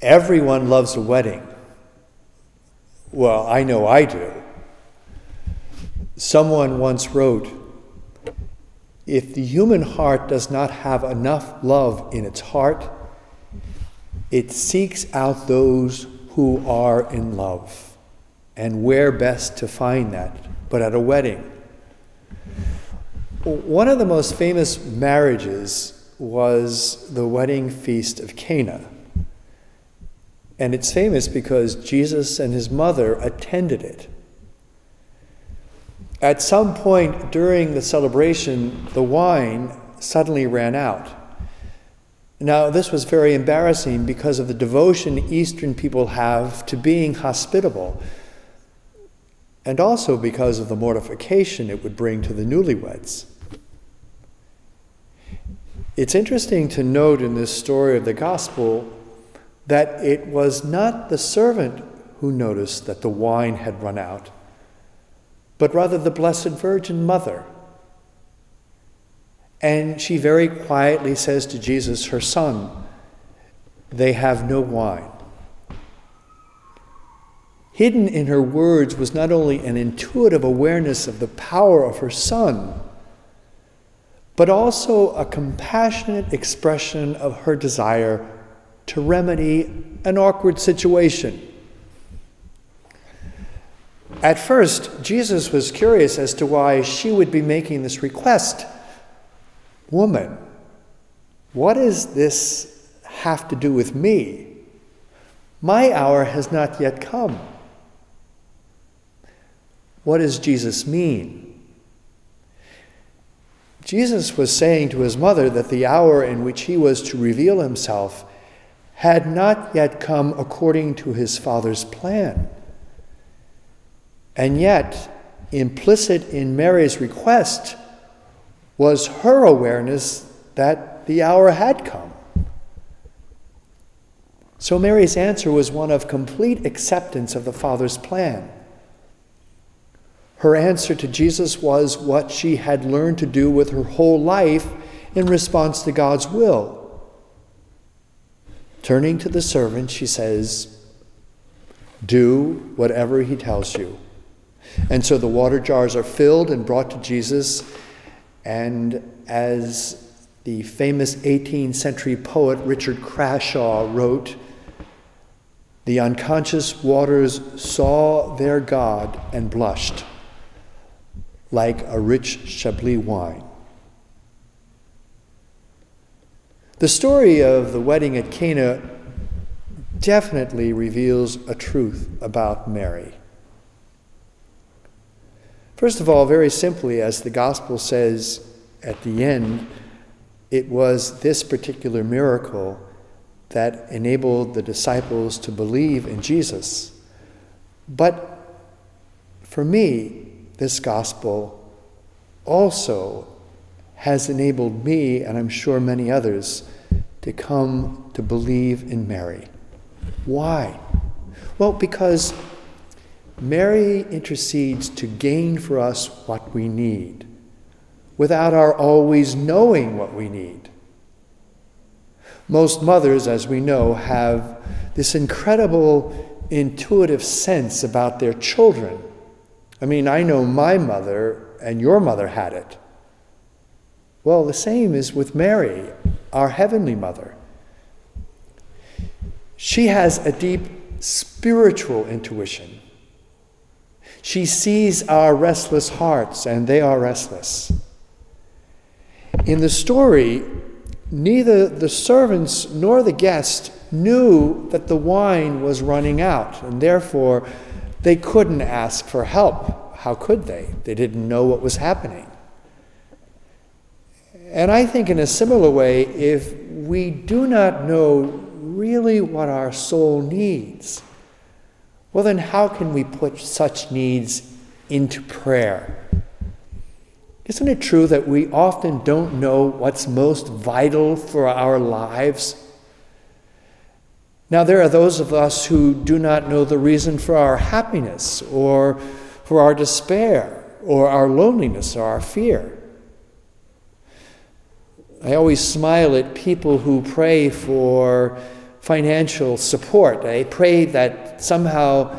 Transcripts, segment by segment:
Everyone loves a wedding. Well, I know I do. Someone once wrote, if the human heart does not have enough love in its heart, it seeks out those who are in love. And where best to find that but at a wedding? One of the most famous marriages was the wedding feast of Cana. And it's famous because Jesus and his mother attended it. At some point during the celebration, the wine suddenly ran out. Now, this was very embarrassing because of the devotion Eastern people have to being hospitable, and also because of the mortification it would bring to the newlyweds. It's interesting to note in this story of the gospel that it was not the servant who noticed that the wine had run out, but rather the Blessed Virgin Mother. And she very quietly says to Jesus, her son, they have no wine. Hidden in her words was not only an intuitive awareness of the power of her son, but also a compassionate expression of her desire to remedy an awkward situation. At first, Jesus was curious as to why she would be making this request. Woman, what does this have to do with me? My hour has not yet come. What does Jesus mean? Jesus was saying to his mother that the hour in which he was to reveal himself had not yet come according to his Father's plan. And yet, implicit in Mary's request was her awareness that the hour had come. So Mary's answer was one of complete acceptance of the Father's plan. Her answer to Jesus was what she had learned to do with her whole life in response to God's will. Turning to the servant, she says, do whatever he tells you. And so the water jars are filled and brought to Jesus, and as the famous 18th century poet Richard Crashaw wrote, the unconscious waters saw their God and blushed like a rich Chablis wine. The story of the wedding at Cana definitely reveals a truth about Mary. First of all, very simply, as the gospel says at the end, it was this particular miracle that enabled the disciples to believe in Jesus. But for me, this gospel also has enabled me, and I'm sure many others, to come to believe in Mary. Why? Well, because Mary intercedes to gain for us what we need, without our always knowing what we need. Most mothers, as we know, have this incredible intuitive sense about their children. I mean, I know my mother and your mother had it. Well, the same is with Mary, our Heavenly Mother. She has a deep spiritual intuition. She sees our restless hearts, and they are restless. In the story, neither the servants nor the guest knew that the wine was running out, and therefore they couldn't ask for help. How could they? They didn't know what was happening. And I think in a similar way, if we do not know really what our soul needs, well, then how can we put such needs into prayer? Isn't it true that we often don't know what's most vital for our lives? Now, there are those of us who do not know the reason for our happiness, or for our despair, or our loneliness, or our fear. I always smile at people who pray for financial support. They pray that somehow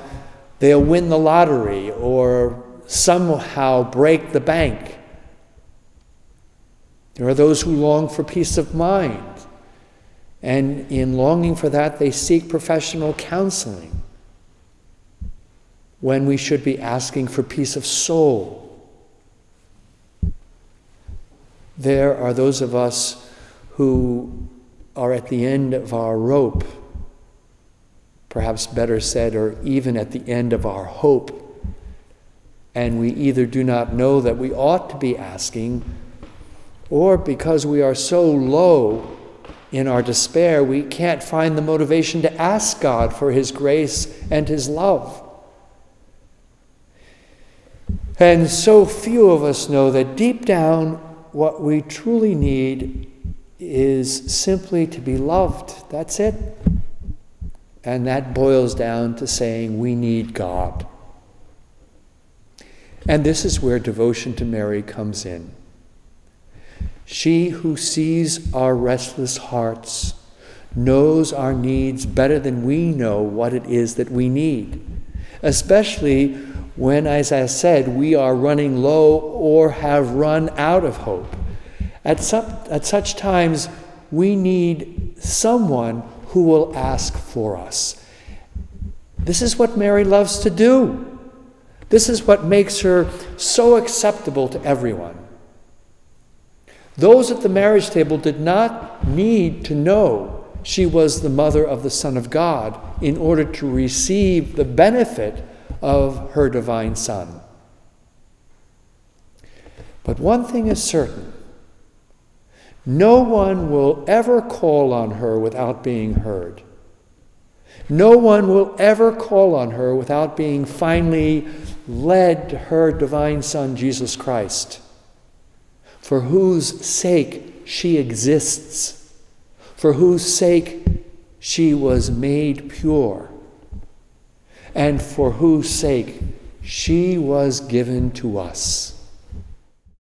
they'll win the lottery or somehow break the bank. There are those who long for peace of mind, and in longing for that, they seek professional counseling, when we should be asking for peace of soul. There are those of us who are at the end of our rope, perhaps better said, or even at the end of our hope, and we either do not know that we ought to be asking, or because we are so low in our despair, we can't find the motivation to ask God for His grace and His love. And so few of us know that deep down, what we truly need is simply to be loved. That's it. And that boils down to saying we need God. And this is where devotion to Mary comes in. She who sees our restless hearts knows our needs better than we know what it is that we need, especially when, as I said, we are running low or have run out of hope. At such times, we need someone who will ask for us. This is what Mary loves to do. This is what makes her so acceptable to everyone. Those at the marriage table did not need to know she was the mother of the Son of God in order to receive the benefit of her divine Son. But one thing is certain: no one will ever call on her without being heard. No one will ever call on her without being finally led to her divine Son, Jesus Christ, for whose sake she exists, for whose sake she was made pure, and for whose sake she was given to us.